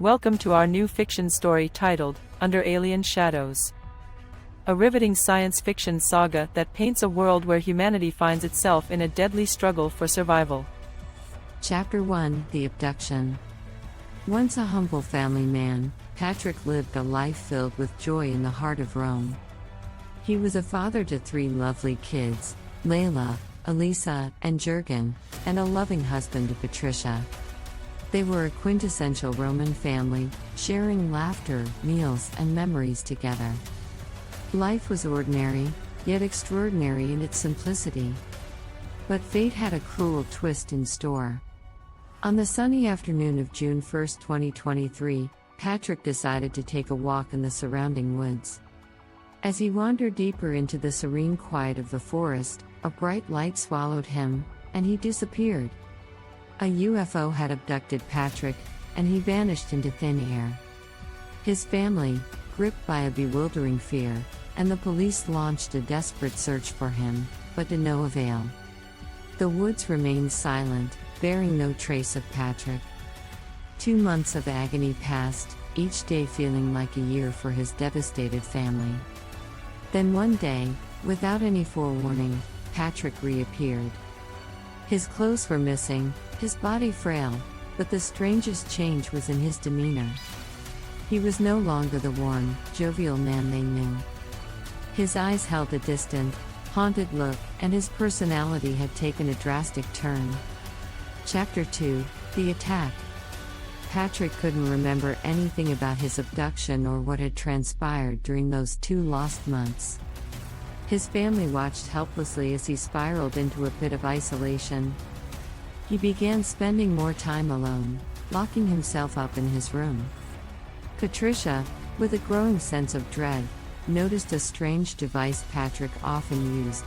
Welcome to our new fiction story titled, Under Alien Shadows. A riveting science fiction saga that paints a world where humanity finds itself in a deadly struggle for survival. Chapter 1: The Abduction. Once a humble family man, Patrick lived a life filled with joy in the heart of Rome. He was a father to 3 lovely kids, Leila, Elisa, and Jurgen, and a loving husband to Patricia. They were a quintessential Roman family, sharing laughter, meals, and memories together. Life was ordinary, yet extraordinary in its simplicity. But fate had a cruel twist in store. On the sunny afternoon of June 1, 2023, Patrick decided to take a walk in the surrounding woods. As he wandered deeper into the serene quiet of the forest, a bright light swallowed him, and he disappeared. A UFO had abducted Patrick, and he vanished into thin air. His family, gripped by a bewildering fear, and the police launched a desperate search for him, but to no avail. The woods remained silent, bearing no trace of Patrick. 2 months of agony passed, each day feeling like a year for his devastated family. Then one day, without any forewarning, Patrick reappeared. His clothes were missing, his body frail, but the strangest change was in his demeanor. He was no longer the warm, jovial man they knew. His eyes held a distant, haunted look, and his personality had taken a drastic turn. Chapter 2: The Attack. Patrick couldn't remember anything about his abduction or what had transpired during those 2 lost months. His family watched helplessly as he spiraled into a pit of isolation. He began spending more time alone, locking himself up in his room. Patricia, with a growing sense of dread, noticed a strange device Patrick often used.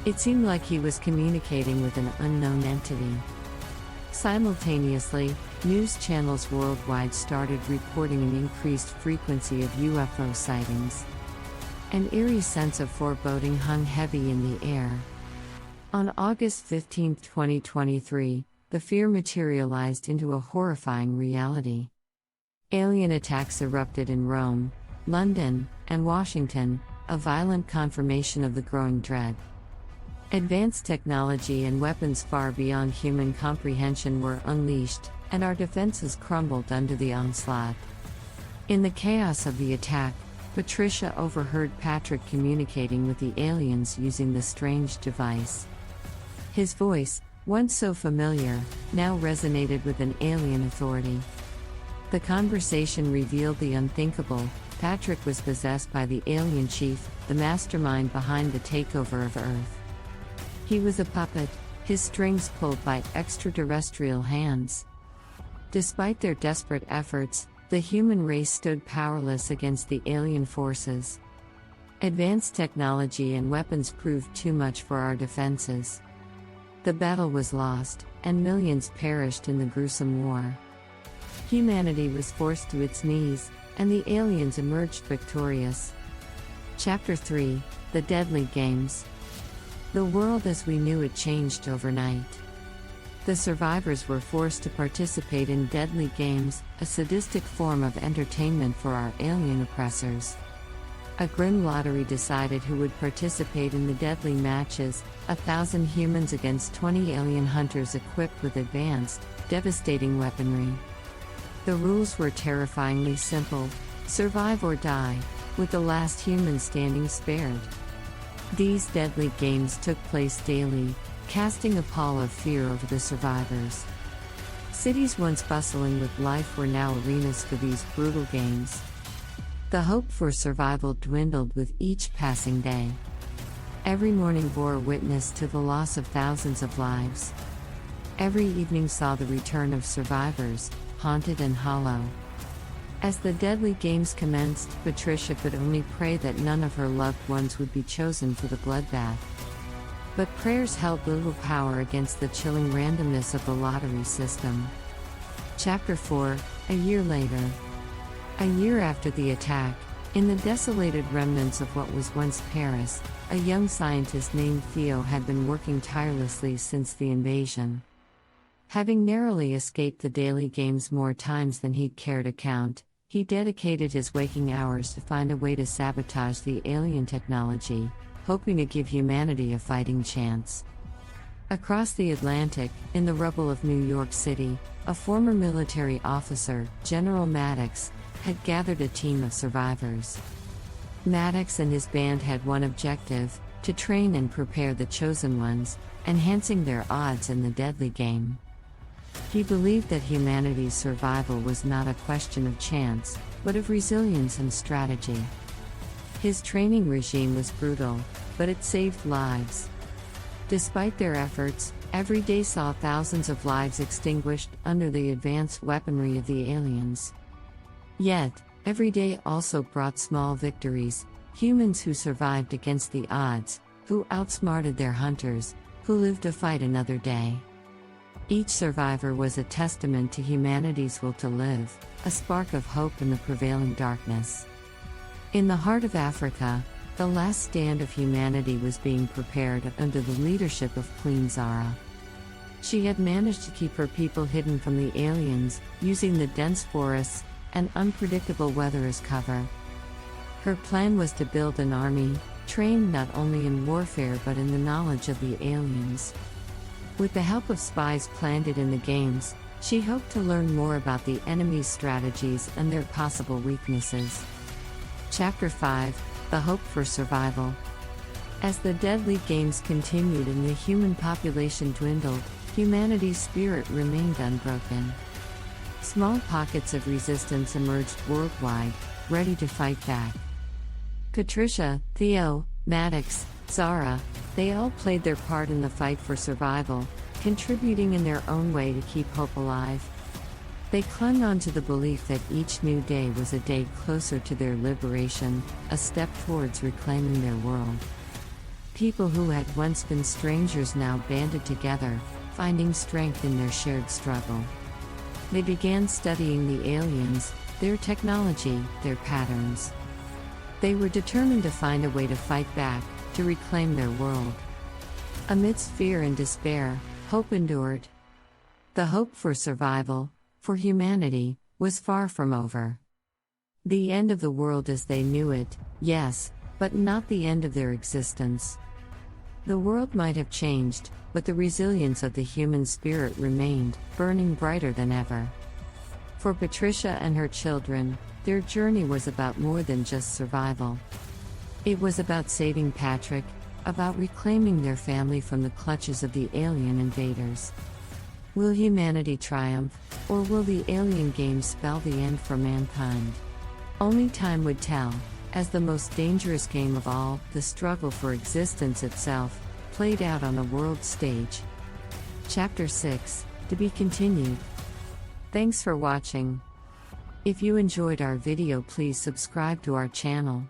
It seemed like he was communicating with an unknown entity. Simultaneously, news channels worldwide started reporting an increased frequency of UFO sightings. An eerie sense of foreboding hung heavy in the air. On August 15, 2023, the fear materialized into a horrifying reality. Alien attacks erupted in Rome, London, and Washington, a violent confirmation of the growing dread. Advanced technology and weapons far beyond human comprehension were unleashed, and our defenses crumbled under the onslaught. In the chaos of the attack, Patricia overheard Patrick communicating with the aliens using the strange device. His voice, once so familiar, now resonated with an alien authority. The conversation revealed the unthinkable. Patrick was possessed by the alien chief, the mastermind behind the takeover of Earth. He was a puppet, his strings pulled by extraterrestrial hands. Despite their desperate efforts, the human race stood powerless against the alien forces. Advanced technology and weapons proved too much for our defenses. The battle was lost, and millions perished in the gruesome war. Humanity was forced to its knees, and the aliens emerged victorious. Chapter 3: The Deadly Games. The world as we knew it changed overnight. The survivors were forced to participate in deadly games, a sadistic form of entertainment for our alien oppressors. A grim lottery decided who would participate in the deadly matches, 1,000 humans against 20 alien hunters equipped with advanced, devastating weaponry. The rules were terrifyingly simple: survive or die, with the last human standing spared. These deadly games took place daily, casting a pall of fear over the survivors. Cities once bustling with life were now arenas for these brutal games. The hope for survival dwindled with each passing day. Every morning bore witness to the loss of thousands of lives. Every evening saw the return of survivors, haunted and hollow. As the deadly games commenced, Patricia could only pray that none of her loved ones would be chosen for the bloodbath. But prayers held little power against the chilling randomness of the lottery system. Chapter 4: A year later. A year after the attack, in the desolated remnants of what was once Paris, a young scientist named Theo had been working tirelessly since the invasion. Having narrowly escaped the daily games more times than he'd care to count, he dedicated his waking hours to find a way to sabotage the alien technology, hoping to give humanity a fighting chance. Across the Atlantic, in the rubble of New York City, a former military officer, General Maddox, had gathered a team of survivors. Maddox and his band had one objective: to train and prepare the chosen ones, enhancing their odds in the deadly game. He believed that humanity's survival was not a question of chance, but of resilience and strategy. His training regime was brutal, but it saved lives. Despite their efforts, every day saw thousands of lives extinguished under the advanced weaponry of the aliens. Yet, every day also brought small victories: humans who survived against the odds, who outsmarted their hunters, who lived to fight another day. Each survivor was a testament to humanity's will to live, a spark of hope in the prevailing darkness. In the heart of Africa, the last stand of humanity was being prepared under the leadership of Queen Zara. She had managed to keep her people hidden from the aliens, using the dense forests and unpredictable weather as cover. Her plan was to build an army, trained not only in warfare but in the knowledge of the aliens. With the help of spies planted in the games, she hoped to learn more about the enemy's strategies and their possible weaknesses. Chapter 5: The Hope for Survival. As the deadly games continued and the human population dwindled, humanity's spirit remained unbroken. Small pockets of resistance emerged worldwide, ready to fight back. Patricia, Theo, Maddox, Zara, they all played their part in the fight for survival, contributing in their own way to keep hope alive. They clung on to the belief that each new day was a day closer to their liberation, a step towards reclaiming their world. People who had once been strangers now banded together, finding strength in their shared struggle. They began studying the aliens, their technology, their patterns. They were determined to find a way to fight back, to reclaim their world. Amidst fear and despair, hope endured. The hope for survival, for humanity, was far from over. The end of the world as they knew it, yes, but not the end of their existence. The world might have changed, but the resilience of the human spirit remained, burning brighter than ever. For Patricia and her children, their journey was about more than just survival. It was about saving Patrick, about reclaiming their family from the clutches of the alien invaders. Will humanity triumph, or will the alien games spell the end for mankind? Only time would tell, as the most dangerous game of all, the struggle for existence itself, played out on a world stage. Chapter 6, to be continued. Thanks for watching. If you enjoyed our video, please subscribe to our channel.